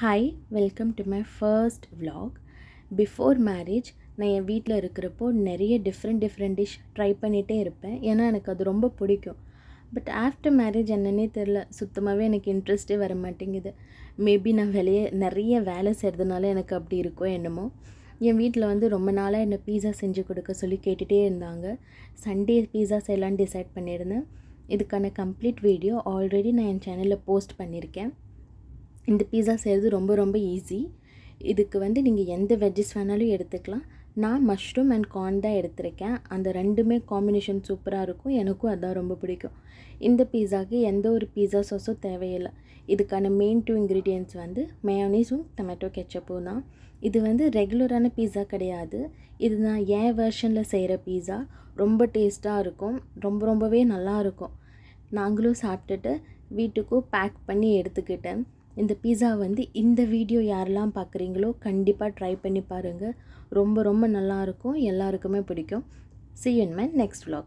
Hi, welcome to my first vlog. Before marriage நான் என் வீட்டில் இருக்கிறப்போ நிறைய டிஃப்ரெண்ட் டிஷ் ட்ரை பண்ணிகிட்டே இருப்பேன். ஏன்னா எனக்கு அது ரொம்ப பிடிக்கும். பட் ஆஃப்டர் மேரேஜ் என்னன்னே தெரில, சுத்தமாகவே எனக்கு இன்ட்ரெஸ்ட்டே வர மாட்டேங்குது. மேபி நான் நிறைய வேலை செய்கிறதுனால எனக்கு அப்படி இருக்கோ என்னமோ. என் வீட்டில் வந்து ரொம்ப நாளாக என்னை பீஸா செஞ்சு கொடுக்க சொல்லி கேட்டுகிட்டே இருந்தாங்க. சண்டே பீஸா செய்யலான்னு டிசைட் பண்ணியிருந்தேன். இதுக்கான கம்ப்ளீட் வீடியோ ஆல்ரெடி நான் என் சேனலில் போஸ்ட் பண்ணியிருக்கேன். இந்த பீஸா செய்கிறது ரொம்ப ஈஸி. இதுக்கு வந்து நீங்கள் எந்த வெஜ்ஜஸ் வேணாலும் எடுத்துக்கலாம். நான் மஷ்ரூம் அண்ட் கார்ன் தான் எடுத்திருக்கேன். அந்த ரெண்டுமே காம்பினேஷன் சூப்பராக இருக்கும். எனக்கும் அதான் ரொம்ப பிடிக்கும். இந்த பீஸாவுக்கு எந்த ஒரு பீஸா சாஸும் தேவையில்லை. இதுக்கான மெயின் 2 இன்க்ரீடியன்ட்ஸ் வந்து மயோனீஸும் டொமேட்டோ கெச்சப்பும் தான். இது வந்து ரெகுலரான பீஸா கிடையாது. இது நான் என் வெர்ஷனில் செய்கிற பீஸா. ரொம்ப டேஸ்ட்டாக இருக்கும். ரொம்பவே நல்லாயிருக்கும். நாங்களும் சாப்பிட்டுட்டு வீட்டுக்கும் பேக் பண்ணி எடுத்துக்கிட்டேன். இந்த பீஸா வந்து இந்த வீடியோ யாரெல்லாம் பார்க்குறீங்களோ கண்டிப்பாக ட்ரை பண்ணி பாருங்கள். ரொம்ப நல்லாயிருக்கும். எல்லாருக்குமே பிடிக்கும். See you in my next vlog.